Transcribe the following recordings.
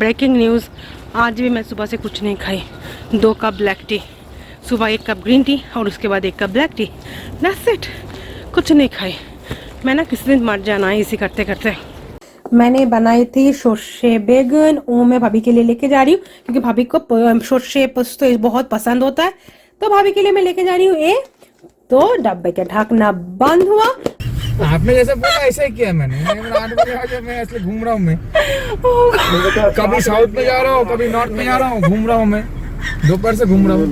Breaking news, आज भी मैं सुबह से कुछ नहीं खाई। 2 कप ब्लैक टी, सुबह 1 कप ग्रीन टी और उसके बाद 1 cup black T, that's it. कुछ नहीं खाई। मैं ना किसी दिन मर जाना है इसी करते करते। मैंने बनाई थी सर्षे बैगन, वो मैं भाभी के लिए लेके जा रही हूँ क्योंकि भाभी को सर्षे पोस्तो बहुत पसंद होता है, तो भाभी के लिए मैं लेके जा रही हूँ। ये तो डब्बे का ढकना बंद हुआ। आपने जैसे बोला ऐसा ही किया मैंने 8 बजे आके मैं ऐसे घूम रहा हूँ। मैं कभी साउथ में जा रहा हूँ, कभी नॉर्थ में जा रहा हूँ, घूम रहा हूँ। मैं दोपहर से घूम रहा हूँ।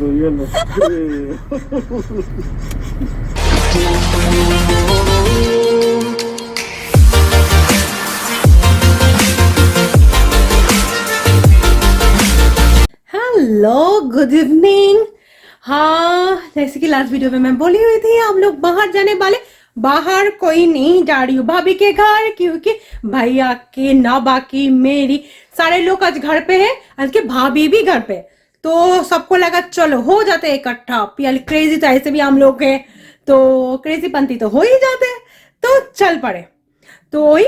Hello, good evening. हाँ, जैसे कि लास्ट वीडियो में मैं बोली हुई थी, हम लोग बाहर जाने वाले। बाहर कोई नहीं जा रही हूँ, भाभी के घर, क्योंकि भैया के ना बाकी मेरी सारे लोग आज घर पे है, आज के भाभी भी घर पे, तो सबको लगा चलो हो जाते इकट्ठा। क्रेजी तो ऐसे भी हम लोग है, तो क्रेजी पंथी तो हो ही जाते, तो चल पड़े। तो वही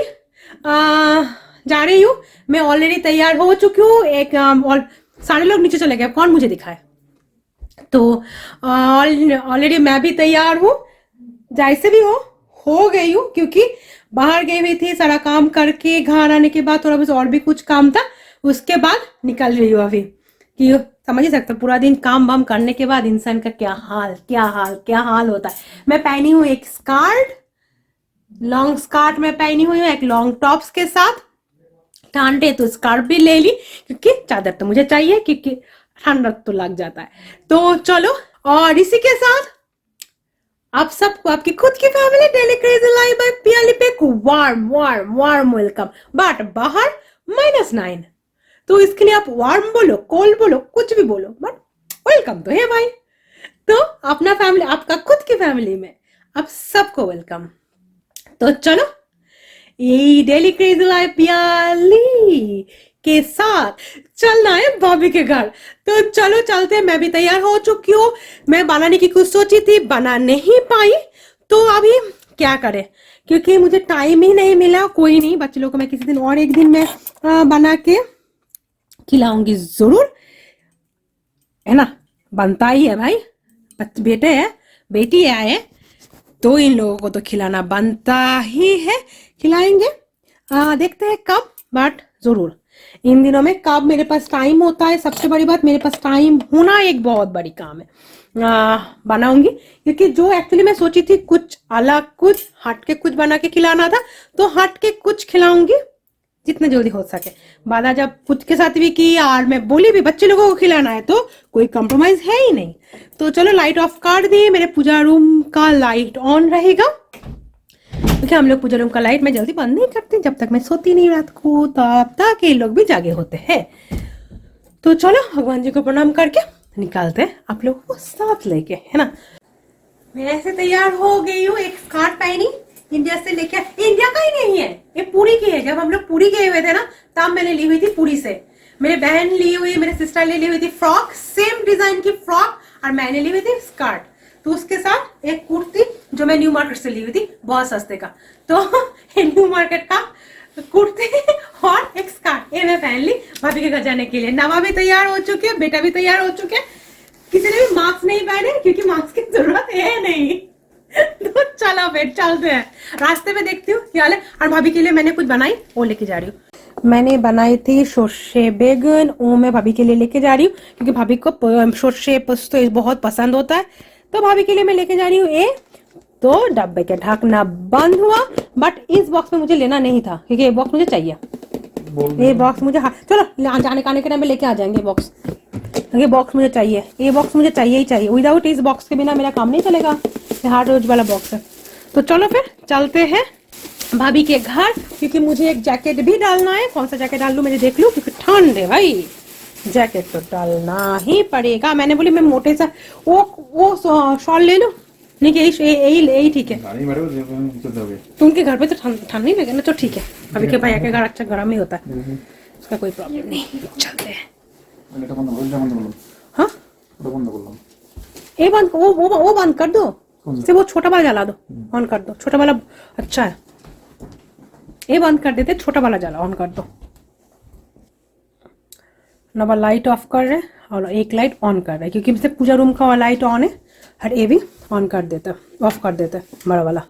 जा रही हूँ। मैं ऑलरेडी तैयार हो चुकी हूँ। एक और सारे लोग नीचे चले गए, कौन मुझे दिखाए। तो ऑलरेडी मैं भी तैयार हूँ, जैसे भी हो गई हूँ, क्योंकि बाहर गई हुई थी, सारा काम करके घर आने के बाद थोड़ा बहुत और भी कुछ काम था, उसके बाद निकल रही हूँ अभी। कि समझ ही सकते, पूरा दिन काम वाम करने के बाद इंसान का क्या हाल होता है। मैं पहनी हूँ एक स्कर्ट, लॉन्ग स्कर्ट मैं पहनी हुई हूँ, एक लॉन्ग टॉप्स के साथ। ठंड है तो स्कार्फ भी ले ली, क्योंकि चादर तो मुझे चाहिए, क्योंकि ठंड तो लग जाता है। तो चलो, और इसी के साथ आप सबको, आपकी खुद की family daily crazy life by Piyali पे वार्म वेलकम। बट बाहर -9, तो इसके लिए आप वार्म बोलो, कोल्ड बोलो, कुछ भी बोलो, बट वेलकम तो है भाई। तो अपना फैमिली, आपका खुद की फैमिली में आप सबको वेलकम। तो चलो, ये डेली क्रेजी लाइफ पियाली के साथ चलना है भाभी के घर। तो चलो चलते हैं। मैं भी तैयार हो चुकी हूँ। मैं बनाने की कुछ सोची थी, बना नहीं पाई, तो अभी क्या करें, क्योंकि मुझे टाइम ही नहीं मिला। कोई नहीं, बच्चे लोग को मैं किसी दिन और एक दिन में बना के खिलाऊंगी जरूर, है ना। बनता ही है भाई, बेटे है बेटी है, तो इन लोगों को तो खिलाना बनता ही है। खिलाएंगे, देखते हैं कब, बट जरूर इन दिनों में कब मेरे पास टाइम होता है। सबसे बड़ी बात, मेरे पास टाइम होना एक बहुत बड़ी काम है। बनाऊंगी, क्योंकि जो एक्चुअली मैं सोची थी कुछ अलग, कुछ हट के कुछ बना के खिलाना था, तो हट के कुछ खिलाऊंगी जितना जल्दी हो सके। बाला जब खुद के साथ भी की और मैं बोली भी बच्चे लोगों को खिलाना है, तो कोई कंप्रोमाइज है ही नहीं। तो चलो, लाइट ऑफ कर दी। मेरे पूजा रूम का लाइट ऑन रहेगा, क्योंकि हम लोग पूजा रूम का लाइट मैं जल्दी बंद नहीं करती जब तक मैं सोती नहीं रात को, तब तक ये लोग भी जागे होते हैं। तो चलो, भगवान जी को प्रणाम करके निकालते हैं आप लोग को साथ लेके, है ना। मैं ऐसे तैयार हो गई हूँ, एक स्कर्ट पहनी, इंडिया से लेके, इंडिया का ही नहीं है, ये पुरी की है। जब हम लोग पुरी गए हुए थे ना, तब मैंने ली हुई थी पुरी से। मेरे बहन ली हुई, मेरे सिस्टर ली हुई थी फ्रॉक, सेम डिजाइन की फ्रॉक, और मैंने ली हुई थी स्कर्ट। तो उसके साथ एक कुर्ती जो मैं न्यू मार्केट से ली हुई थी, बहुत सस्ते का। तो न्यू मार्केट का कुर्ती और एक स्कर्ट, ये मैं पहन ली भाभी के घर जाने के लिए। नवा भी तैयार हो चुके हैं, बेटा भी तैयार हो चुके हैं। किसी ने भी मास्क नहीं पहने, क्योंकि मास्क की जरूरत है नहीं। तो चलो फिर चलते हैं, रास्ते में देखती हूँ क्या है। और भाभी के लिए मैंने कुछ बनाई, वो लेके जा रही हूँ। मैंने बनाई थी सर्षे बैगन, वो मैं भाभी के लिए लेके जा रही हूँ, क्योंकि भाभी को सर्षे पोस्तो बहुत पसंद होता है, तो भाभी के लिए मैं लेके जा रही हूँ। ये तो डब्बे का ढकना बंद हुआ, बट इस बॉक्स में मुझे लेना नहीं था, क्योंकि ये बॉक्स मुझे चाहिए। ये बॉक्स मुझे, हाँ चलो, जाने के टाइम में लेके आ जाएंगे बॉक्स। ये बॉक्स मुझे चाहिए, ये बॉक्स मुझे चाहिए ही चाहिए। विदाउट इस बॉक्स के बिना मेरा काम नहीं चलेगा। ये हार्ड रोज वाला बॉक्स है। तो चलो फिर चलते हैं भाभी के घर, क्योंकि मुझे एक जैकेट भी डालना है। कौन सा जैकेट डाल लूं, मुझे देख लूं, क्योंकि ठंड है भाई, जैकेट तो डालना ही पड़ेगा। मैंने बोली मैं मोटे सा वो शॉल ले लूं, नहीं यही ठीक है। तुमके घर पे तो ठंड नहीं लगे ना, तो ठीक है। भाभी के भैया के घर अच्छा गर्म ही होता है, उसका कोई प्रॉब्लम नहीं। चलते हैं। हाँ, ये बंद, वो बंद कर दो, से वो छोटा वाला जला दो, ऑन कर दो। छोटा वाला अच्छा है, ये बंद कर देते, छोटा वाला जला ऑन कर दो। नवा लाइट ऑफ कर रहे हैं और एक लाइट ऑन कर रहे हैं, क्योंकि सिर्फ पूजा रूम का लाइट ऑन है और ये भी ऑन कर देता ऑफ कर देता है बड़ा वाला।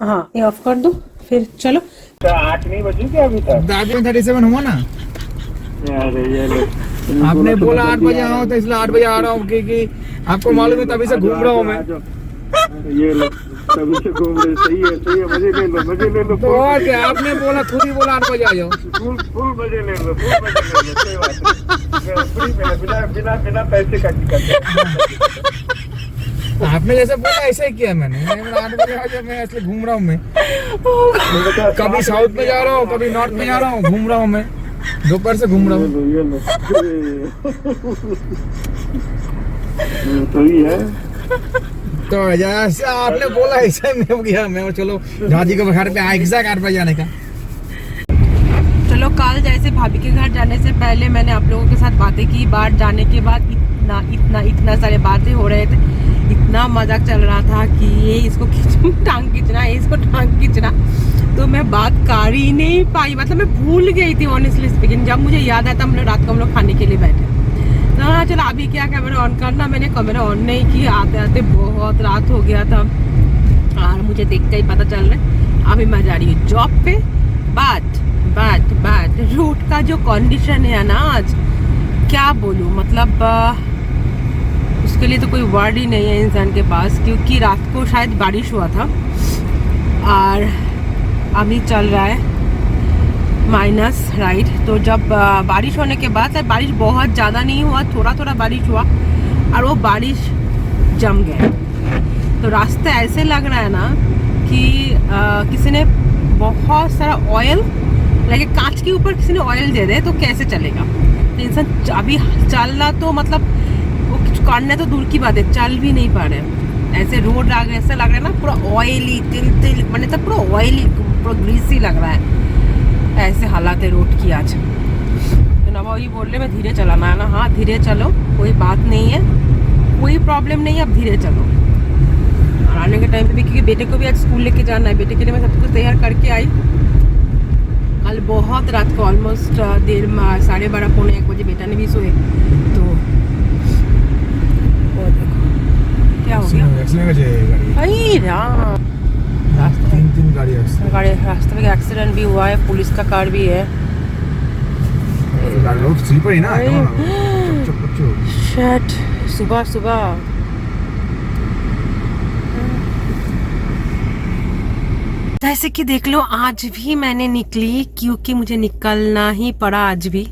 हाँ ये ऑफ कर दो फिर चलो। 8 नहीं बजे क्या अभी तक? दादी में 37 हुआ ना। अरे ये लो, आपने बोला 8 बजे आओ तो इसलिए 8 बजे आ रहा हूँ, क्योंकि आपको मालूम है तभी से घूम रहा हूँ मैं। ये लो तभी से घूम रहे। सही है मजे ले लो तो और क्या, आपने बोला, खुद ही बोला 8 बजे आ जाओ। फुल मजे ले लो कोई बात नहीं। फ्री में बिना पैसे का टिकट। आपने जैसे बोला ऐसे ही किया मैंने 8 बजे आ जाओ, मैं इसलिए घूम रहा हूँ मैं। कभी साउथ में जा रहा हूँ, कभी नॉर्थ में जा रहा हूँ, घूम रहा हूँ मैं, दोपहर से घूम रहा हूँ। ये लो सही है। तो जैसे आपने बोला ऐसे मैं गया मैं, और चलो दादी के घर पे एग्जैक्ट 8 बजे जाने का। चलो कल जैसे भाभी के घर जाने से पहले मैंने आप लोगों के साथ बातें की, बाहर जाने के बाद इतना सारे बातें हो रहे थे, इतना मजाक चल रहा था कि ये इसको टांग खींचना, ये इसको टांग खींचना, तो मैं बात कर ही नहीं पाई। मतलब मैं भूल गई थी ऑनेस्टली स्पीकिंग। जब मुझे याद आया तब रात को हम लोग खाने के लिए बैठे। हाँ चलो अभी क्या कैमरा ऑन करना, मैंने कैमरा ऑन नहीं किया। आते आते बहुत रात हो गया था और मुझे देख के ही पता चल रहा है अभी मैं जा रही हूँ जॉब पे। बट रोड का जो कंडीशन है ना आज, क्या बोलूँ, मतलब उसके लिए तो कोई वर्ड ही नहीं है इंसान के पास, क्योंकि रात को शायद बारिश हुआ था और अभी चल रहा है माइनस, राइट। तो जब बारिश होने के बाद, बारिश बहुत ज़्यादा नहीं हुआ, थोड़ा बारिश हुआ और वो बारिश जम गया। तो रास्ता ऐसे लग रहा है ना कि किसी ने बहुत सारा ऑयल, लाइक कांच के ऊपर किसी ने ऑयल दे दे तो कैसे चलेगा। तो इंसान अभी चलना तो मतलब वो कुछ करना तो दूर की बात है, चल भी नहीं पा रहे। ऐसे रोड ऐसा लग रहा है ना पूरा ऑयली, तिल मैंने तो पूरा ऑयली, पूरा ग्रीसी लग रहा है। ऐसे हालात है रोड की आज। तो नवा वही बोल रहे मैं धीरे चलाना है ना। हाँ धीरे चलो, कोई बात नहीं है, कोई प्रॉब्लम नहीं है, अब धीरे चलो। और आने के टाइम पे भी, क्योंकि बेटे को भी आज स्कूल लेके जाना है, बेटे के लिए मैं सब कुछ तैयार करके आई। कल बहुत रात को ऑलमोस्ट 12:30 पौने 1 बजे बेटा ने भी सोए। तो क्या हो गया, तीन गाड़ी रास्ते में एक्सीडेंट भी हुआ है, पुलिस का कार भी है। स्लीपर ही ना, शिट, सुबह जैसे कि देख लो आज भी मैंने निकली, क्योंकि मुझे निकलना ही पड़ा आज भी।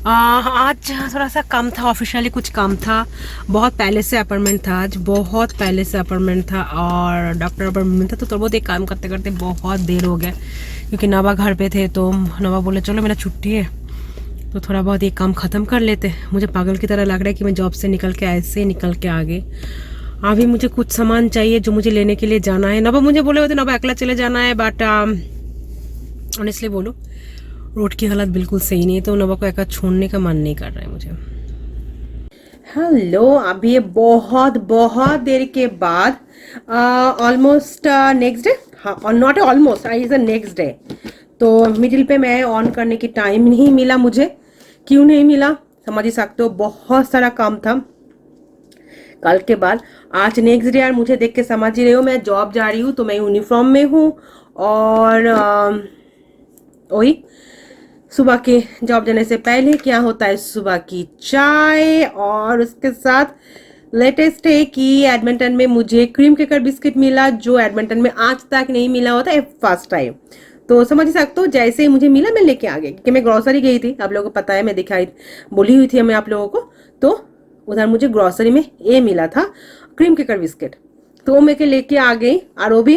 आज थोड़ा सा कम था, ऑफिशियली कुछ काम था, बहुत पहले से अपॉइंटमेंट था, आज बहुत पहले से अपॉइंटमेंट था और डॉक्टर अपॉइंटमेंट था। तो बहुत एक काम करते करते बहुत देर हो गया, क्योंकि नवा घर पे थे। तो नवा बोले चलो मेरा छुट्टी है तो थोड़ा बहुत एक काम ख़त्म कर लेते। मुझे पागल की तरह लग रहा है कि मैं जॉब से निकल के ऐसे निकल के आ गई। अभी मुझे कुछ सामान चाहिए जो मुझे लेने के लिए जाना है। नवा मुझे बोले हुए थे नवा अकेला चले जाना है, बट ऑनेस्टली बोलो रोड की हालत बिल्कुल सही नहीं है, तो नवा को अकेला छोड़ने का मन नहीं कर रहा है मुझे। हेलो, अभी ये बहुत देर के बाद ऑलमोस्ट नेक्स्ट डे, हाँ not almost, is the next day. तो मिडिल पे मैं ऑन करने की टाइम नहीं मिला मुझे। क्यों नहीं मिला समझ ही सकते हो, बहुत सारा काम था कल के बाद। आज नेक्स्ट डे, यार मुझे देख के समझ ही रहे हो मैं जॉब जा रही हूँ, तो मैं यूनिफॉर्म में हूँ और वही सुबह के जॉब जाने से पहले क्या होता है, सुबह की चाय और उसके साथ लेटेस्ट है कि एडमिंटन में मुझे क्रीम केकर बिस्किट मिला, जो एडमिंटन में आज तक नहीं मिला होता है, फर्स्ट टाइम। तो समझ ही सकते हो, जैसे ही मुझे मिला मैं लेके आ गई, क्योंकि मैं ग्रोसरी गई थी, आप लोगों को पता है, मैं बोली हुई थी मैं आप लोगों को। तो उधर मुझे ग्रोसरी में ये मिला था क्रीम केकर बिस्किट, तो वो मैं लेके आ गई। और वो भी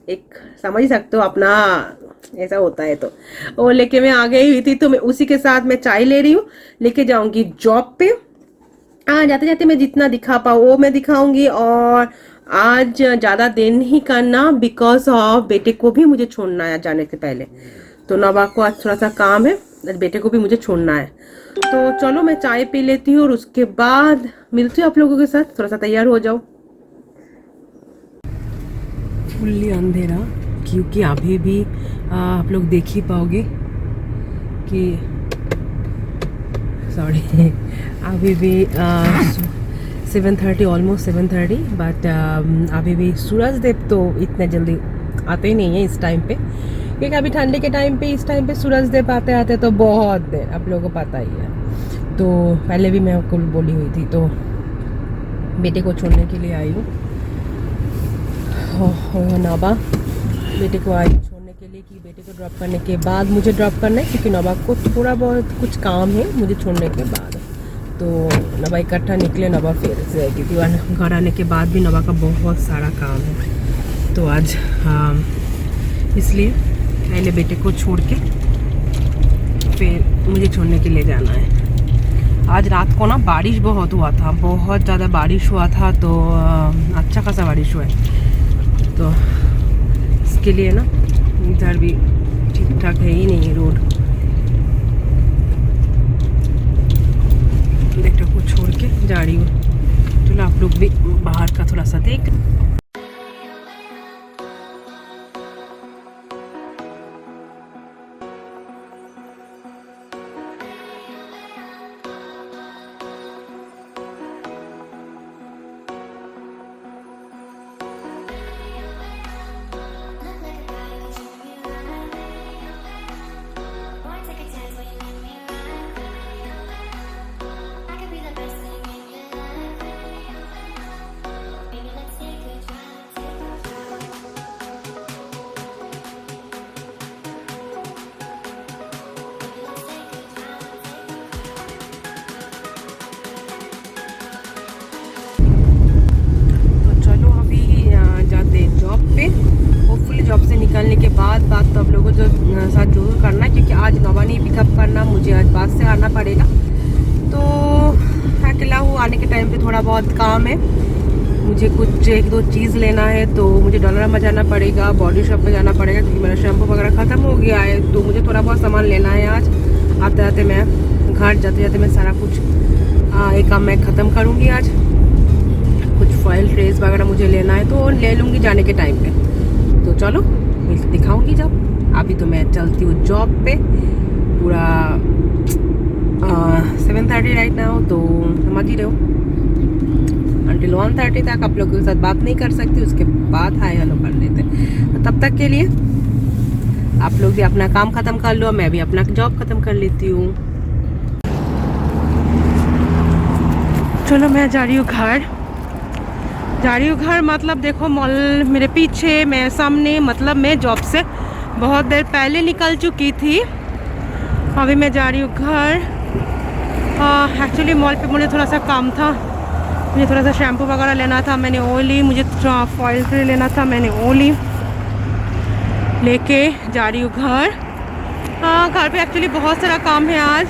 एक समझ ही सकते हो अपना ऐसा होता है, तो वो लेके मैं आ गई हुई थी। तो मैं उसी के साथ मैं चाय ले रही हूँ, लेके जाऊंगी जॉब पे। जाते जाते मैं जितना दिखा पाऊँ वो मैं दिखाऊंगी। और आज ज़्यादा देर नहीं करना, बिकॉज ऑफ बेटे को भी मुझे छोड़ना है जाने से पहले। तो नवा को आज थोड़ा सा काम है, बेटे को भी मुझे छोड़ना है। तो चलो मैं चाय पी लेती हूँ और उसके बाद मिलती हूँ आप लोगों के साथ। थोड़ा सा तैयार हो जाओ। फुल्ली अंधेरा, क्योंकि अभी भी आप लोग देख ही पाओगे कि सॉरी अभी भी 7:30 ऑलमोस्ट 7:30 बट अभी भी सूरज देव तो इतने जल्दी आते ही नहीं है इस टाइम पे, क्योंकि अभी ठंडी के टाइम पे इस टाइम पे सूरज देव आते आते तो बहुत देर, आप लोगों को पता ही है। तो पहले भी मैं आपको बोली हुई थी, तो बेटे को छोड़ने के लिए आई हूँ नौबा, बेटे को आई छोड़ने के लिए कि बेटे को ड्रॉप करने के बाद मुझे ड्रॉप करना है, क्योंकि नौबा को थोड़ा बहुत कुछ काम है मुझे छोड़ने के बाद। तो नौबा इकट्ठा निकले, नौबा फिर से, क्योंकि घर आने के बाद भी नौबा का बहुत सारा काम है। तो आज इसलिए पहले बेटे को छोड़ के फिर मुझे छोड़ने के लिए जाना है। आज रात को ना बारिश बहुत हुआ था, बहुत ज़्यादा बारिश हुआ था, तो अच्छा खासा बारिश हुआ है, तो इसके लिए ना इधर भी ठीक ठाक है ही नहीं रोड। बेटे को छोड़ के जा रही हूँ। चलो आप लोग भी बाहर का थोड़ा सा देख। होपफुली जॉब से निकलने के बाद बात तो आप लोगों को जो साथ जरूर करना, क्योंकि आज नौबा नहीं पिकअप करना, मुझे आज बात से आना पड़ेगा। तो अकेला हूँ, आने के टाइम पे थोड़ा बहुत काम है, मुझे कुछ 1-2 चीज़ लेना है, तो मुझे डॉलर में जाना पड़ेगा, बॉडी शॉप में जाना पड़ेगा, क्योंकि मेरा शैम्पू वगैरह ख़त्म हो गया है। तो मुझे थोड़ा बहुत सामान लेना है आज। आते आते मैं घर जाते जाते मैं सारा कुछ एक काम मैं ख़त्म करूँगी आज। कुछ फॉइल ट्रेस वगैरह मुझे लेना है, तो ले लूँगी जाने के टाइम पे। तो चलो मैं दिखाऊंगी जब। अभी तो मैं चलती हूँ जॉब पे, पूरा 7:30 राइट नाउ, तो समझ ही रहे हो अंटिल 1:30 तक आप लोगों के साथ बात नहीं कर सकती, उसके बाद हाय हेलो कर लेते। तो तब तक के लिए आप लोग भी अपना काम ख़त्म कर लो, मैं भी अपना जॉब ख़त्म कर लेती हूँ। चलो मैं जा रही हूँ घर, मतलब देखो मॉल मेरे पीछे, मैं सामने, मतलब मैं जॉब से बहुत देर पहले निकल चुकी थी। अभी मैं जा रही हूँ घर। एक्चुअली मॉल पे मुझे थोड़ा सा काम था, मुझे थोड़ा सा शैम्पू वगैरह लेना था, मैंने वो ली। मुझे फॉइल ट्रे लेना था, मैंने वो ली। लेके जा रही हूँ घर। घर पे एक्चुअली बहुत सारा काम है आज,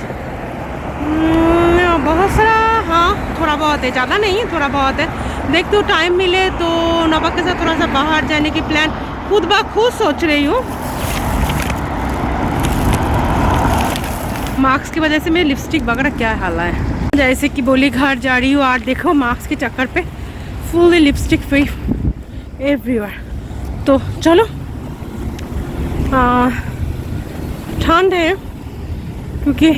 बहुत सारा, हाँ थोड़ा बहुत है, ज़्यादा नहीं है, थोड़ा बहुत है। देखते हो टाइम मिले तो नौबा के साथ थोड़ा सा बाहर जाने की प्लान खुद ब खुद सोच रही हूँ। मार्क्स की वजह से मेरी लिपस्टिक वगैरह क्या हाल है, जैसे कि बोली घर जा रही हूँ और देखो मार्क्स के चक्कर पे फुली लिपस्टिक फ्री एवरीवेयर। तो चलो, ठंड है क्योंकि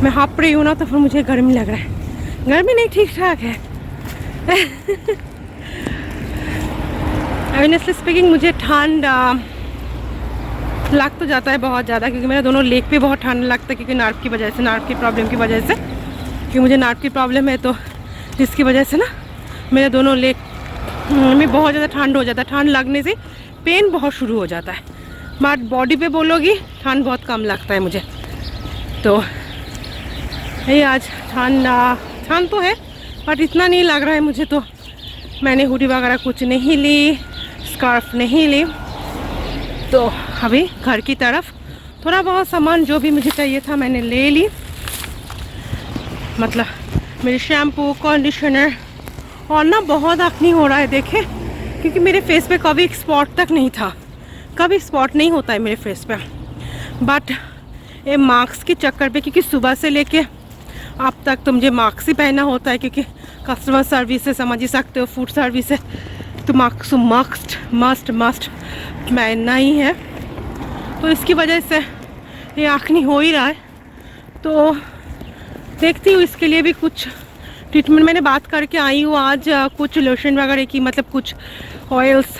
मैं हाँप रही हूँ ना, तो फिर मुझे गर्मी लग रहा है। गर्मी नहीं, ठीक ठाक है। ऑनेस्टली स्पीकिंग मुझे ठंड लग तो जाता है बहुत ज़्यादा, क्योंकि मेरे दोनों लेग पे बहुत ठंड लगता है, क्योंकि नर्व की वजह से, नर्व की प्रॉब्लम की वजह से, क्योंकि मुझे नर्व की प्रॉब्लम है, तो जिसकी वजह से ना मेरे दोनों लेग में बहुत ज़्यादा ठंड हो जाता है। ठंड लगने से पेन बहुत शुरू हो जाता है, बट बॉडी पे बोलोगी ठंड बहुत कम लगता है मुझे। तो ये आज ठंड तो है बट इतना नहीं लग रहा है मुझे। तो मैंने हुडी वगैरह कुछ नहीं ली, स्कार्फ नहीं ली, तो अभी घर की तरफ थोड़ा बहुत सामान जो भी मुझे चाहिए था मैंने ले ली, मतलब मेरे शैम्पू, कंडीशनर। और ना बहुत एक्ने हो रहा है देखे, क्योंकि मेरे फेस पे कभी स्पॉट तक नहीं था, कभी स्पॉट नहीं होता है मेरे फेस पे, बट ये मास्क के चक्कर पे, क्योंकि सुबह से लेके अब तक तो मुझे मास्क ही पहना होता है, क्योंकि कस्टमर सर्विस है, समझ ही सकते हो, फूड सर्विस है, तो मास्क मस्ट पहनना ही है। तो इसकी वजह से ये एक्ने हो ही रहा है। तो देखती हूँ इसके लिए भी कुछ ट्रीटमेंट मैंने बात करके आई हूँ आज, कुछ लोशन वगैरह की, मतलब कुछ ऑयल्स,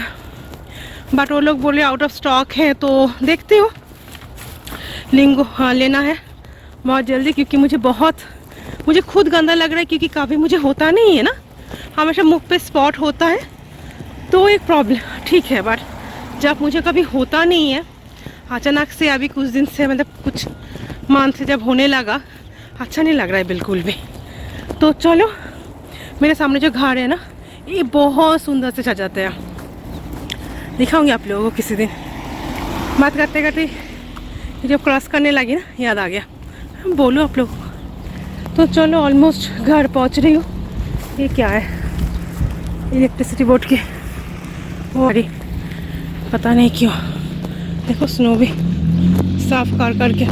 बट वो लोग बोले आउट ऑफ स्टॉक है। तो देखती हूँ, लिंगो लेना है बहुत जल्दी, क्योंकि मुझे खुद गंदा लग रहा है, क्योंकि काफ़ी मुझे होता नहीं है ना, हमेशा मुख पे स्पॉट होता है तो एक प्रॉब्लम ठीक है, बट जब मुझे कभी होता नहीं है अचानक से, अभी कुछ दिन से मतलब कुछ मंथ से जब होने लगा, अच्छा नहीं लग रहा है बिल्कुल भी। तो चलो, मेरे सामने जो घर है ना, ये बहुत सुंदर से सजाते हैं, दिखाऊंगी आप लोगों को किसी दिन। बात करते करते जब क्रॉस करने लगी ना, याद आ गया, बोलो आप लोगों को। तो चलो, ऑलमोस्ट घर पहुंच रही हूँ। ये क्या है, इलेक्ट्रिसिटी बोर्ड की वो, पता नहीं क्यों। देखो स्नो भी साफ कर करके,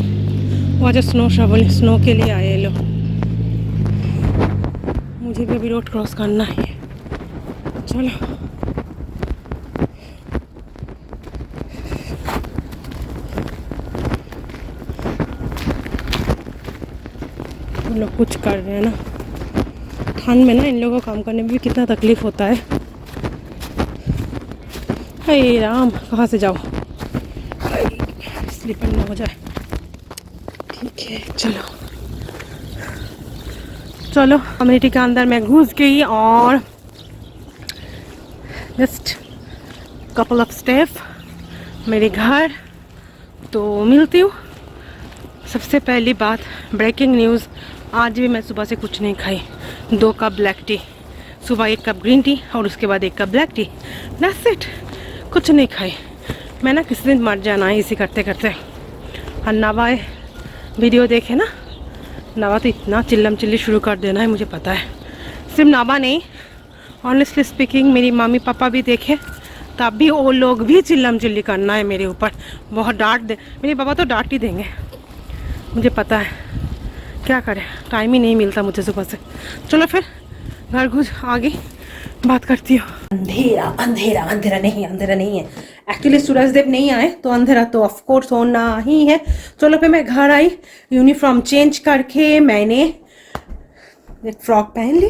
वहाँ जो स्नो शवल स्नो के लिए आए लोग। मुझे भी अभी रोड क्रॉस करना है, चलो। हम लोग कुछ कर रहे हैं ना, ठंड में ना इन लोगों को काम करने में भी कितना तकलीफ होता है। हे राम, कहाँ से जाओ, स्लिपर ना हो जाए। ठीक है, चलो चलो, कम्युनिटी के अंदर मैं घुस गई और जस्ट कपल ऑफ स्टेप मेरे घर। तो मिलती हूँ। सबसे पहली बात, ब्रेकिंग न्यूज़, आज भी मैं सुबह से कुछ नहीं खाई। 2 कप ब्लैक टी, सुबह 1 कप ग्रीन टी और उसके बाद 1 cup black T, that's it, कुछ नहीं खाई। मैं ना किसी दिन मर जाना है इसी करते करते। और नवा वीडियो देखे ना, नवा तो इतना चिल्लम चिल्ली शुरू कर देना है, मुझे पता है। सिर्फ नवा नहीं, ऑनेस्टली स्पीकिंग मेरी मम्मी पापा भी देखे, तब भी वो लोग भी चिल्लम चिल्ली करना है मेरे ऊपर, बहुत डांट दे। मेरे पापा तो डांट ही देंगे, मुझे पता है, क्या करें, टाइम ही नहीं मिलता मुझे सुबह से। चलो फिर घर घुस आगे बात करती हूँ। अंधेरा अंधेरा अंधेरा नहीं है, एक्चुअली सूरज देव नहीं आए तो अंधेरा तो ऑफ कोर्स होना ही है। चलो फिर मैं घर आई, यूनिफॉर्म चेंज करके मैंने एक फ्रॉक पहन ली।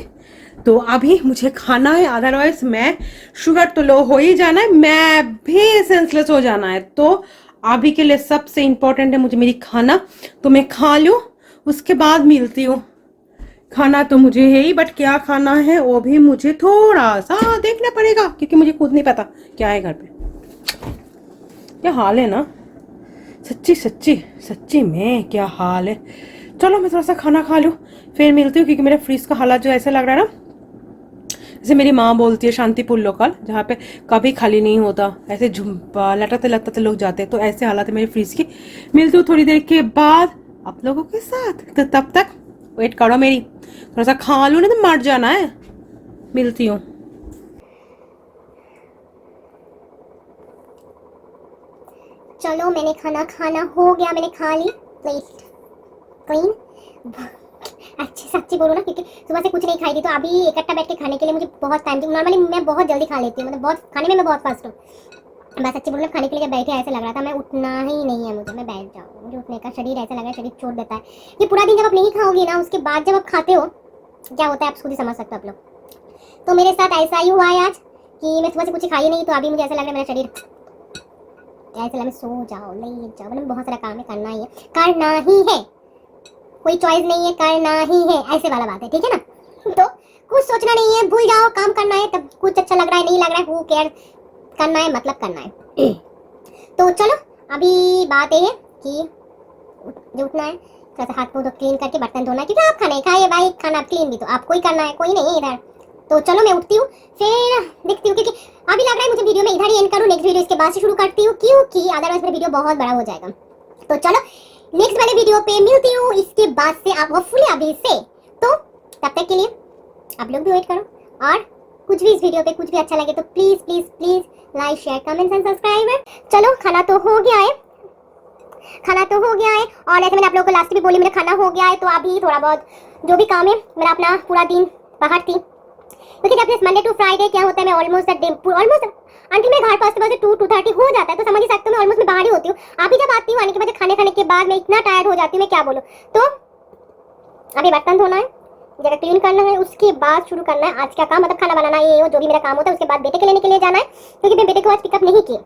तो अभी मुझे खाना है, अदरवाइज मैं शुगर तो लो हो ही जाना है, मैं भी सेंसलेस हो जाना है। तो अभी के लिए सबसे इम्पोर्टेंट है मुझे मेरी खाना, तो मैं खा लूँ, उसके बाद मिलती हूँ। खाना तो मुझे है ही, बट क्या खाना है वो भी मुझे थोड़ा सा देखना पड़ेगा, क्योंकि मुझे खुद नहीं पता क्या है घर पे। क्या हाल है ना, सच्ची में क्या हाल है। चलो मैं थोड़ा सा खाना खा लूँ, फिर मिलती हूँ, क्योंकि मेरे फ्रिज का हालात जो ऐसा लग रहा है ना, जैसे मेरी माँ बोलती है शांतिपुर लोकल, जहाँ पे कभी खाली नहीं होता, ऐसे लटाते लटाते लोग जाते हैं, तो ऐसे हालात है मेरे फ्रिज की। मिलती हूँ थोड़ी देर के बाद आप लोगों के साथ, तो तब तक वेट करो मेरी, थोड़ा सा खा लूँ, नहीं तो मर जाना है। मिलती हूँ। चलो, मैंने खाना हो गया, मैंने खा ली, प्लेट क्लीन। अच्छी सच्ची बोलो ना, क्योंकि सुबह से कुछ नहीं खाई थी, तो अभी इकट्ठा बैठ के खाने के लिए मुझे बहुत टाइम थी। नॉर्मली मैं बहुत जल्दी खा लेती हूँ, मतलब बहुत खाने में मैं बहुत फास्ट हूँ। बस सच्ची बोलो, खाने के लिए जब बैठे ऐसे लग रहा था मैं उठना ही नहीं है मुझे, मैं बैठ जाऊँ, मुझे उठने का शरीर ऐसा लग रहा है, शरीर छोड़ देता है। ये पूरा दिन जब आप नहीं खाओगी ना, उसके बाद जब आप खाते हो क्या होता है आप खुद ही समझ सकते हो आप लोग। तो मेरे साथ ऐसा ही हुआ है आज कि मैं सुबह से कुछ खाई नहीं, तो अभी मुझे ऐसा लग रहा है मेरा शरीर ऐसा लग रहा है सो जाओ, नहीं जाओ, मतलब बहुत सारा काम है, करना ही है, करना ही है, कोई चॉइस नहीं है, करना ही है, ऐसे वाला बात है, ठीक है ना। तो कुछ सोचना नहीं है, भूल जाओ, काम करना है, तब कुछ अच्छा लग रहा है नहीं लग रहा है, हु केयर, करना है मतलब करना है। तो चलो, अभी बात ये है कि जो उठना है, थोड़ा सा हाथ मुंह क्लीन करके बर्तन धोना है, क्योंकि आप खाना खाइए भाई, खाना क्लीन भी तो आपको ही करना है, कोई नहीं है इधर। तो चलो मैं उठती हूँ, फिर देखती हूँ, क्योंकि अभी लग रहा है मुझे वीडियो में इधर ही एंड करूँ, नेक्स्ट वीडियो इसके बाद से शुरू करती हूँ, क्योंकि अदरवाइज मेरा वीडियो बहुत बड़ा हो जाएगा। तो चलो नेक्स्ट वाले वीडियो पे मिलती हूँ इसके बाद से, आप होपफुली अभी से। तो तब तक के लिए आप लोग भी वेट करो, और कुछ भी इस वीडियो पे कुछ भी अच्छा लगे तो please please please like share comments and subscribe. चलो, खाना तो हो गया है, और ऐसे मैंने आप लोगों को लास्ट में बोली मेरा खाना हो गया है। तो अभी थोड़ा बहुत जो भी काम है, मेरा अपना पूरा दिन बाहर थी, क्योंकि जब मंडे टू फ्राइडे क्या होता है, मैं ऑलमोस्ट अंतिम मेरे घर पहुंचते पहुंचते 2-2:30 हो जाता है, तो समझ ही सकते हो मैं ऑलमोस्ट मैं बाहर ही होती हूँ। अभी जब आती हूँ आने के बाद खाने के बाद मैं इतना टायर्ड हो जाती हूँ, मैं क्या बोलूँ। तो अभी बर्तन धोना है, जगह क्लीन करना है, उसके बाद शुरू करना है आज का काम, मतलब खाना बनाना, ये वो जो भी मेरा काम होता है। उसके बाद बेटे के लेने के लिए जाना है, क्योंकि मैं बेटे को आज पिकअप नहीं किए।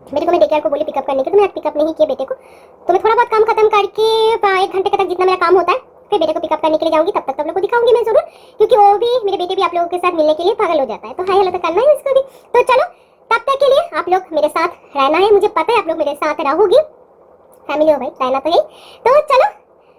बेटे को मैं डे केयर को बोली पिकअप करने के, तो मैं आज पिकअप नहीं किए बेटे को। तो मैं थोड़ा बहुत काम खत्म करके 1 घंटे तक जितना मेरा काम होता है, फिर बेटे को पिकअप करने के लिए जाऊंगी। तब तक आप लोग को दिखाऊंगी मैं जरूर, क्योंकि वो भी, मेरे बेटे भी आप लोगों के साथ मिलने के लिए पागल हो जाता है। तो हाय हेलो तो करना है उसको भी। तो चलो, तब तक के लिए आप लोग मेरे साथ रहना है। मुझे पता है आप लोग मेरे साथ रहोगी, फैमिली हो भाई, रहना तो यही। तो चलो,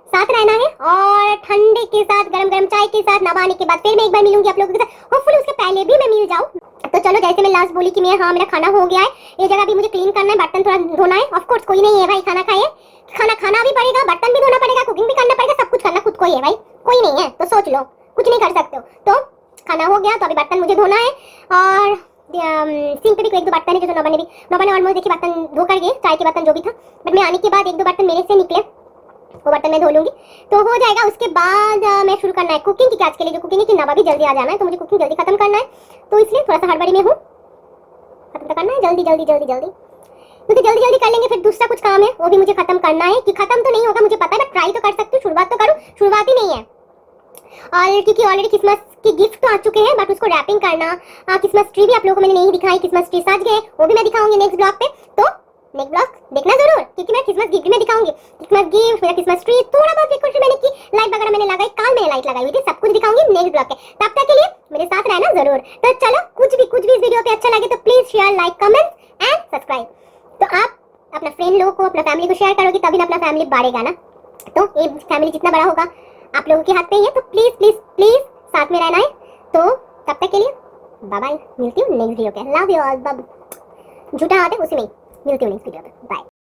साथ रहना है। और ठंडे के साथ, गरम गरम चाय के साथ, नहाने के बाद फिर मैं एक बार मिलूंगी आप लोगों के साथ। होपफुली उसके पहले भी मैं मिल जाऊं। तो चलो, जैसे मैं लास्ट बोली कि मेरा खाना हो गया है, ये जगह भी मुझे क्लीन करना है, बर्तन थोड़ा धोना है। ऑफ कोर्स कोई नहीं है भाई खाना खाए, खाना भी पड़ेगा, बर्तन भी धोना पड़ेगा, कुकिंग भी करना पड़ेगा, सब कुछ करना खुद को ही है भाई, कोई नहीं है। तो सोच लो, कुछ नहीं कर सकते हो। तो खाना हो गया, तो अभी बर्तन मुझे धोना है। और सिंक पे भी 1-2 बर्तन है जो नोबा ने ऑलमोस्ट देखिए बर्तन धो कर गए, चाय के बर्तन जो भी था। बट मैं आने के बाद 1-2 बर्तन मेरे से निकले, वो बर्तन मैं धो लूंगी, तो हो जाएगा। उसके बाद मैं शुरू करना है कुकिंग, क्योंकि आज के लिए जो कुकिंग है कि नवा भी जल्दी आ जाना है, तो मुझे कुकिंग जल्दी खत्म करना है। तो इसलिए थोड़ा सा हड़बड़ी में हूँ, खत्म तो करना है जल्दी, क्योंकि जल्दी कर लेंगे फिर दूसरा कुछ काम है वो भी मुझे खत्म करना है। कि खत्म तो नहीं होगा मुझे पता है, बट ट्राई तो कर सकती हूँ, शुरुआत तो करूँ, शुरुआत ही नहीं है। और क्योंकि ऑलरेडी क्रिसमस के गिफ्ट तो आ चुके हैं, बट उसको रैपिंग करना, क्रिसमस ट्री भी आप लोगों को मैंने नहीं दिखाई, क्रिसमस ट्री सज गए, वो भी मैं दिखाऊंगी नेक्स्ट ब्लॉग पे। तो नेक्स्ट ब्लॉग देखना जरूर, क्योंकि मैं क्रिसमस गिफ्ट में दिखाऊंगी, क्रिसमस गिफ्ट, मेरा क्रिसमस ट्री, थोड़ा बहुत डेकोरेशन मैंने की, लाइट वगैरह मैंने लगाई, काल मैंने लाइट लगाई हुई थी, सब कुछ दिखाऊंगी नेक्स्ट ब्लॉग पे। तब तक के लिए मेरे साथ रहना जरूर। तो चलो, कुछ भी इस वीडियो पे अच्छा लगे तो please share, like, comment and subscribe. तो आप अपना फ्रेंड लोगों को, अपना फैमिली को शेयर करोगे, तभी ना अपना फैमिली बढ़ेगा ना। तो ये फैमिली जितना बड़ा होगा आप लोगों के हाथ पे ही है। तो प्लीज प्लीज प्लीज साथ में रहना है। तो तब तक के लिए बाय बाय, मिलती हूँ नेक्स्ट वीडियो पे। लव यू ऑल, झूठा हाथ है उसी में, मिलती हूँ नेक्स्ट वीडियो पे, बाय।